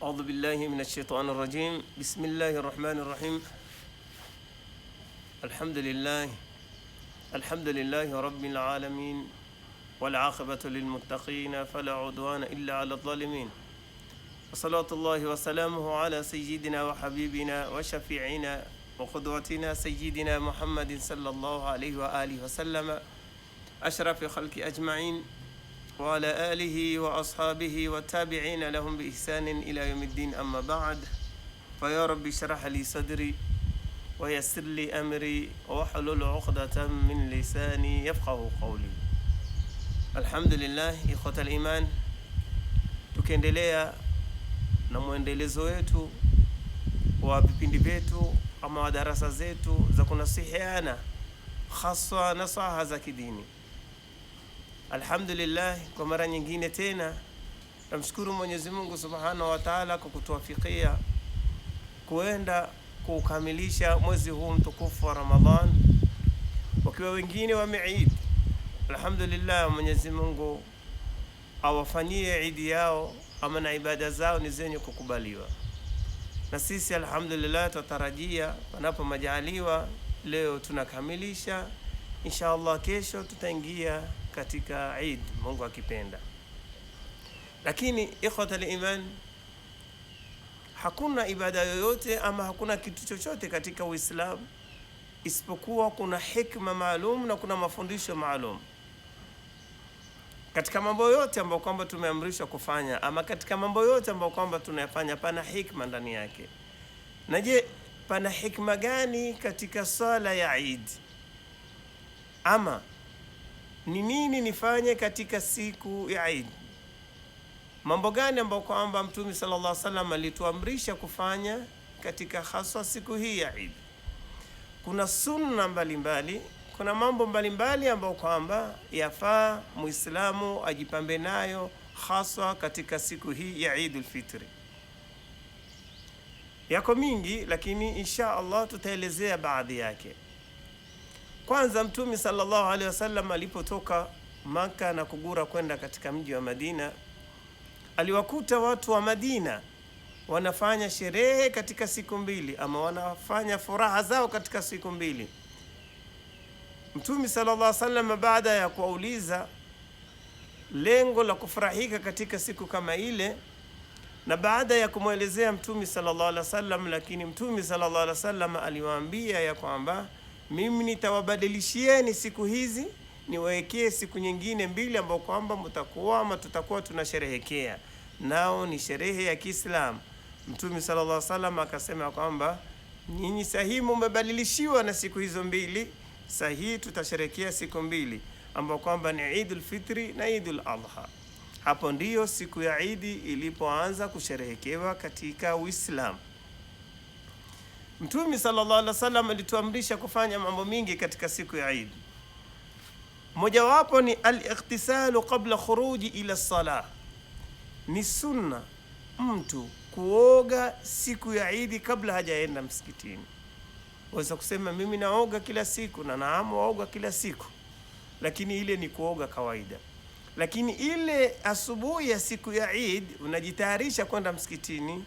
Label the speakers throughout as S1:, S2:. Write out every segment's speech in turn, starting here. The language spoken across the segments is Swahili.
S1: أعوذ بالله من الشيطان الرجيم. بسم الله الرحمن الرحيم. الحمد لله رب العالمين، والعاقبة للمتقين فلا عدوان إلا على الظالمين، وصلاة الله وسلامه على سيدنا وحبيبنا وشفيعنا وقدوتنا سيدنا محمد صلى الله عليه وآله وسلم، أشرف خلق أجمعين، وعلى آله وأصحابه والتابعين لهم بإحسان إلى يوم الدين. أما بعد، فيا رب اشرح لي صدري ويسر لي أمري واحلل عقدة من lisani yafqahu qawli. Alhamdulillah, ikhwata al-iman, tukiendelea na mwendelezo wetu wa vipindi vyetu ama wa darasa zetu za kunasihiana, haswa nasaha za kidini. Alhamdulillah, kwa mara nyingine tena namshukuru Mwenyezi Mungu Subhanahu wa Ta'ala kwa kutuwafikia kuenda kukamilisha mwezi huu mtukufu wa Ramadhan, wakiwa wengine wameid. Alhamdulillah, Mwenyezi Mungu awafanyie idi yao ama na ibada zao ni zenye kukubaliwa. Na sisi alhamdulillah tutarajia panapo majaliwa, leo tunakamilisha, inshallah kesho tutaingia katika Eid, Mungu akipenda. Lakini ikhwata al-iman, hakuna ibada yoyote ama hakuna kitu chochote katika Uislamu isipokuwa kuna hikma maalum na kuna mafundisho maalum. Katika mambo yote ambayo kwamba tumeamrishwa kufanya ama katika mambo yote ambayo kwamba tunayafanya, pana hikma ndani yake. Na je, pana hikma gani katika sala ya Eid? Ama ni nini nifanye katika siku ya Eid? Mambo gani ambayo kwamba Mtume sallallahu alaihi wasallam alituamrisha kufanya katika haswa siku hii ya Eid? Kuna sunna mbalimbali, kuna mambo mbalimbali ambayo kwamba yafaa Muislamu ajipambe nayo haswa katika siku hii ya Eidul Fitri. Yako mingi, lakini insha Allah tutaelezea baadhi yake. Kwanza, Mtume sallallahu alaihi wasallam alipotoka Maka na kugura kwenda katika mji wa Madina, aliwakuta watu wa Madina wanafanya sherehe katika siku mbili, ama wanafanya furaha zao katika siku mbili. Mtume sallallahu alaihi wasallam baada ya kuwauliza lengo la kufurahika katika siku kama ile, na baada ya kumwelezea Mtume sallallahu alaihi wasallam, lakini Mtume sallallahu alaihi wasallam aliwaambia ya kwamba mimi nitawabadilishieni siku hizi, niwekee siku nyingine mbili ambao kwamba mtakuwa ama tutakuwa tunasherehekea, nao ni sherehe ya Kiislamu. Mtume sallallahu alaihi wasallam akasema kwamba nyinyi sahihi mmebadilishiwa na siku hizo mbili, sahihi tutasherehekea siku mbili ambao kwamba ni Eidul Fitri na Eidul Adha. Hapo ndiyo siku ya Eid ilipoanza kusherehekewa katika Uislamu. Mtume sallallahu alaihi wasallam alituamrisha kufanya mambo mingi katika siku ya Eid. Mojawapo ni al-ightisalu qabla khuruji ila salah. Ni sunna mtu kuoga siku ya Eid kabla hajaenda msikitini. Waweza kusema mimi naoga kila siku, na naam, waoga kila siku, lakini ile ni kuoga kawaida. Lakini ile asubuhi ya siku ya Eid unajitayarisha kwenda msikitini,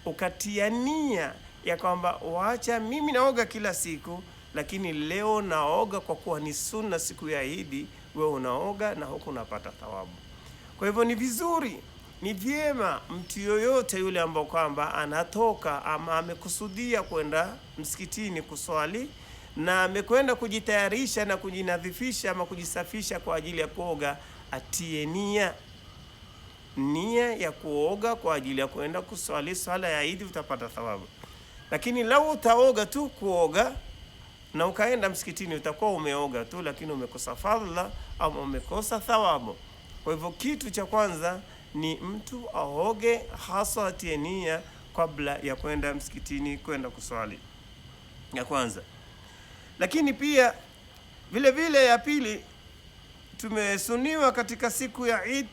S1: ukatia nia ya kwamba waacha mimi naoga kila siku, lakini leo naoga kwa kuwa ni sunna siku ya Eid, wewe unaoga na huku unapata thawabu. Kwa hivyo ni vizuri, ni vyema mtu yoyote yule ambao kwamba anatoka ama amekusudia kwenda msikitini kuswali na amekwenda kujitayarisha na kujinadhifisha ama kujisafisha kwa ajili ya kuoga, atie nia ya kuoga kwa ajili ya kwenda kuswali swala ya Eid, utapata thawabu. Lakini lau utaoga tu kuoga na ukaenda msikitini, utakuwa umeoga tu, lakini umekosa fadhila ama umekosa thawabu. Kwa hivyo kitu cha kwanza ni mtu aoge, hasa atie nia kabla ya kwenda msikitini kwenda kuswali, ya kwanza. Lakini pia vile vile ya pili, tumesuniwa katika siku ya Eid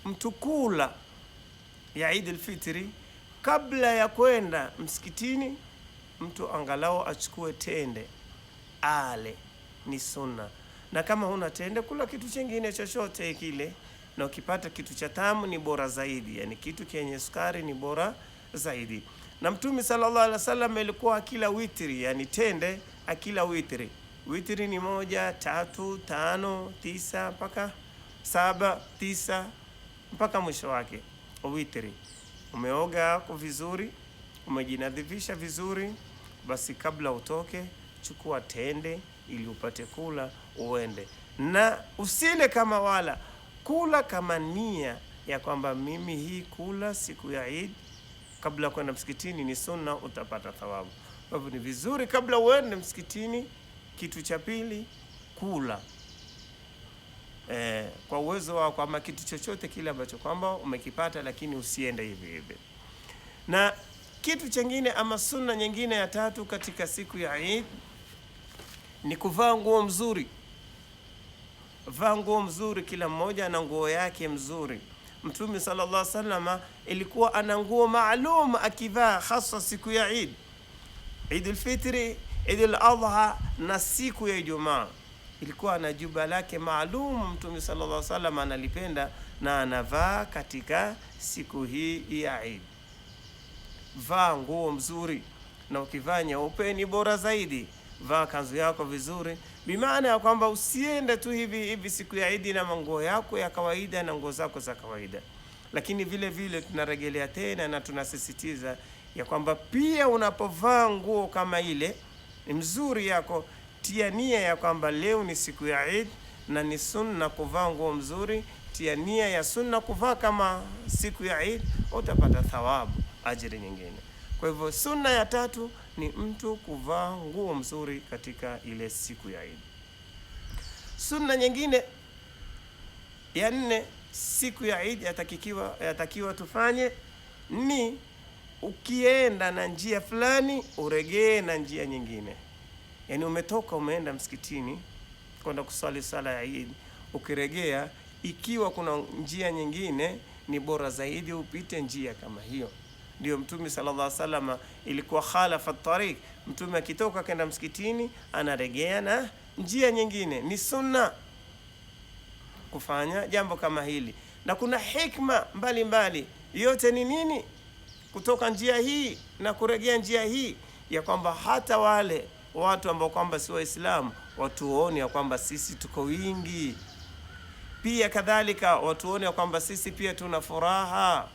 S1: mtu kula ya Eid al-Fitri kabla ya kwenda msikitini, mtu angalau achukue tende ale, ni sunna. Na kama huna tende, kula kitu chingine chochote kile na ukipata kitu cha tamu ni bora zaidi, yani kitu chenye sukari ni bora zaidi. Na Mtume sallallahu alaihi wasallam alikuwa akila witri, yani tende akila witri. Witri ni 1, 3, 5, 9 mpaka 7, 9 mpaka mwisho wake. Witri umeoga vizuri, umejinadhifisha vizuri, basi kabla utoke chukua tende ili upate kula uende, na usile kama wala kula kama nia ya kwamba mimi hii kula siku ya Eid kabla kwenda msikitini ni sunna, utapata thawabu. Kwa hivyo ni vizuri kabla uende msikitini, kitu cha pili kula kwa uwezo wako, ama kitu chochote kile ambacho kwamba umekipata, lakini usiende hivi hivi. Na kitu chengine ama sunna nyingine ya tatu katika siku ya Eid ni kuvaa nguo mzuri. Vaa nguo mzuri, kila mmoja na nguo yake mzuri. Mtume sallallahu alaihi wasallam ilikuwa ana nguo maalum akivaa, hasa siku ya Eid, Eid al-Fitri, Eid al-Adha na siku ya Ijumaa. Ilikuwa ana juba lake maalum Mtume sallallahu alaihi wasallam analipenda na anavaa katika siku hii ya Eid. Vaa nguo mzuri, na ukivaa nyeupe ni bora zaidi. Vaa kanzu yako vizuri, bimaana ya kwamba usiende tu hivi hivi siku ya Eid na manguo yako ya kawaida na nguo zako za kawaida. Lakini vile vile tunarejelea tena na tunasisitiza ya kwamba pia unapovaa nguo kama ile ni mzuri yako, tia nia ya kwamba leo ni siku ya Eid na ni sunna kuvaa nguo mzuri. Tia nia ya sunna kuvaa kama siku ya Eid, utapata thawabu, ajiri nyingine. Kwa hivyo sunna ya tatu ni mtu kuvaa nguo mzuri katika ile siku ya Eid. Sunna nyingine ya 4 siku ya Eid yatakiwa tufanye ni ukienda na njia fulani uregee na njia nyingine. Yani umetoka umeenda msikitini kwenda kusali sala ya Eid, ukiregea ikiwa kuna njia nyingine ni bora zaidi upite njia kama hiyo. Ndio Mtume sallallahu alaihi wasallam ilikuwa khalafa tariq. Mtume akitoka kwenda msikitini anaregea na njia nyingine. Ni sunna kufanya jambo kama hili, na kuna hikma mbalimbali. Yote ni nini? Kutoka njia hii na kuregea njia hii, ya kwamba hata wale watu ambao kwamba si Waislamu watuone ya kwamba sisi tuko wingi, pia kadhalika watuone ya kwamba sisi pia tuna furaha,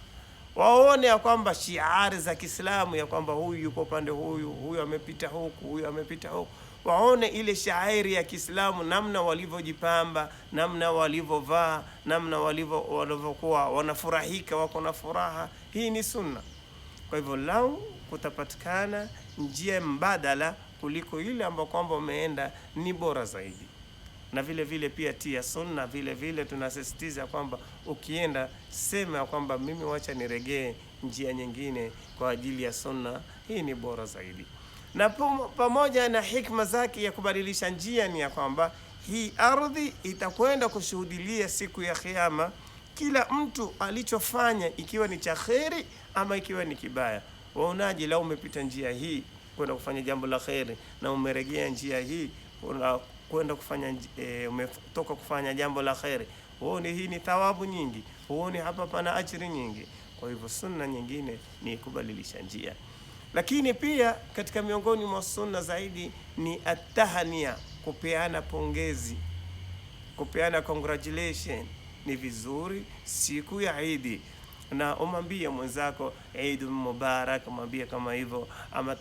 S1: waone ya kwamba shiari za Kiislamu ya kwamba huyu yuko pande huyu amepita huku, huyu amepita huku. Waone ile shairi ya Kiislamu, namna walivyojipamba, namna walivyovaa, namna walivyokuwa wanafurahika, wako na furaha. Hii ni sunna. Kwa hivyo lau kutapatikana njia mbadala kuliko ile ambayo kwamba umeenda ni bora zaidi. Na vile vile pia tia sunna, vile vile tunasisitiza kwamba ukienda sema kwamba mimi wacha niregee njia nyingine kwa ajili ya sunna. Hii ni bora zaidi. Na pamoja na hikma zake ya kubadilisha njia ni ya kwamba hii ardhi itakwenda kushuhudilia siku ya Kiyama kila mtu alichofanya, ikiwa ni cha kheri ama ikiwa ni kibaya. Waonaje lau umepita njia hii kwenda kufanya jambo la kheri na umeregea njia hii kwenda kufanya umetoka kufanya jambo la kheri? Uone hii ni thawabu nyingi, uone hapa pana ajiri nyingi. Kwa hivyo sunna nyingine ni kubadilisha njia. Lakini pia katika miongoni mwa sunna zaidi ni atahania, kupeana pongezi, kupeana congratulation. Ni vizuri siku ya Eid na umwambie mwenzako Eid Mubarak, mwambie kama hivyo, ama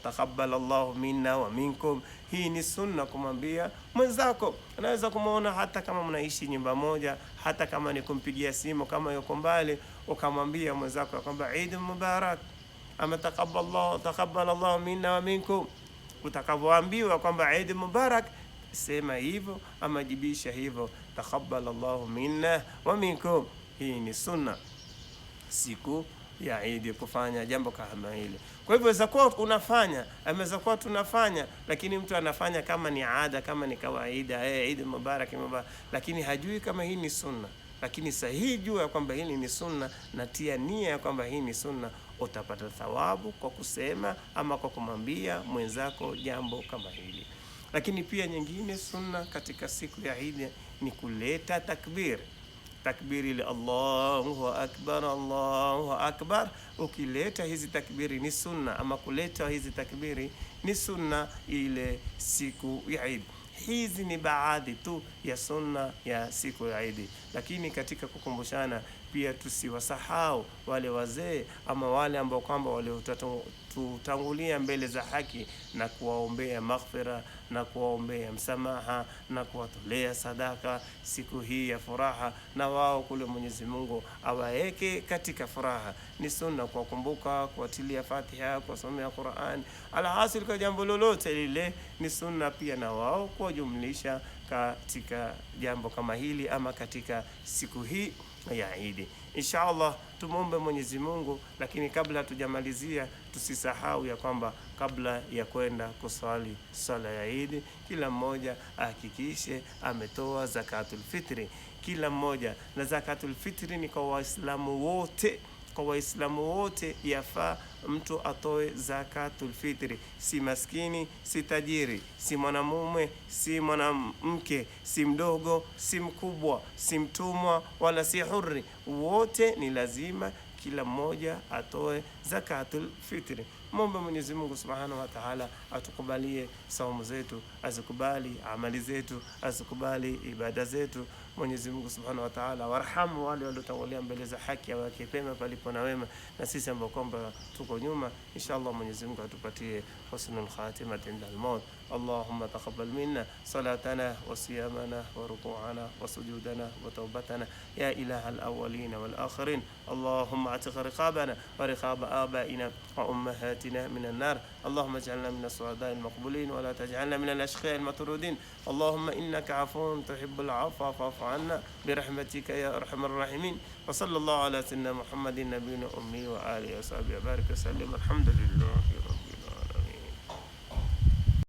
S1: takabbalallahu minna wa minkum. Hii ni sunna kumwambia mwenzako. Unaweza kumuona hata kama mnaishi nyumba moja, hata kama ni kumpigia simu kama yuko mbali, ukamwambia mwenzako kwamba Eid Mubarak, ama takabbalallahu minna wa minkum. Utakapoambiwa kwamba Eid Mubarak, sema hivyo ama jibisha hivyo, takabbalallahu minna wa minkum. Hii ni sunna siku ya Eid kufanya jambo kama hili. Kwa hivyo za kwa unafanya, ameweza kuwa tunafanya, lakini mtu anafanya kama ni ada, kama ni kawaida, Eid Mubarak, lakini hajui kama hii ni sunna. Lakini sahihi jua ya kwamba hili ni sunna, na tia nia ya kwamba hii ni sunna, utapata thawabu kwa kusema ama kwa kumwambia mwenzako jambo kama hili. Lakini pia nyingine sunna katika siku ya Eid ni kuleta takbir. takbiri ile Allahu akbar, Allahu akbar. Ukileta hizi takbiri ni sunna, ama kuleta hizi takbiri ni sunna ile siku ya Eid. Hizi ni baadhi tu ya sunna ya siku ya Eid, lakini katika kukumbushana pia tusiwasahau wale wazee ama wale ambao kwamba waliotutangulia mbele za haki, na kuwaombea maghfira na kuwaombea msamaha na kuwatolea sadaka siku hii ya furaha, na wao kule Mwenyezi Mungu awaeke katika furaha. Ni sunna kuwakumbuka, kuwatilia Fatiha, kuwasomea Qur'an. Alhasil, kwa jambo lolote lile ni sunna pia na wao kuwajumlisha katika jambo kama hili ama katika siku hii ya Eid. Inshallah tumombe Mwenyezi Mungu, lakini kabla hatujamalizia tusisahau ya kwamba kabla ya kwenda kuswali swala ya Eid, kila mmoja ahakikishe ametoa zakatul fitri, kila mmoja. Na zakatul fitri ni kwa Waislamu wote, kwa Waislamu wote yafaa mtu atoe zakatul fitri, si maskini, si tajiri, si mwanamume, si mwanamke, si mdogo, si mkubwa, si mtumwa, wala si hurri. Wote ni lazima kila mmoja atoe zakatul fitri. Muombe Mwenyezi Mungu Subhanahu wa Ta'ala atukubalie saumu zetu, azikubali amali zetu, azikubali ibada zetu. Mwenyezi Mungu Subhanahu wa Ta'ala warhamu wale waliotangulia mbele za haki, awake pema palipo na wema, na sisi ambao kwamba tuko nyuma, inshallah Mwenyezi Mungu atupatie husnul khatimah inda al-maut. Allahumma taqabbal minna salatana wa siyamana wa ruku'ana wa sujudana wa tawbatana ya ilaha al-awwalin wal akhirin. Allahumma atiq riqabana wa riqab abaina wa ummahatina min an-nar. Allahumma ij'alna min as-su'ada'i al-maqbulin wa la taj'alna min al-ashqiya'i al-matrudin. Allahumma innaka 'afuwun tuhibbul 'afwa fa'fu 'anna برحمتك يا أرحم الراحمين. وصلى الله على سيدنا محمد النبي الأمي وآله وصحبه وبارك وسلم. الحمد لله رب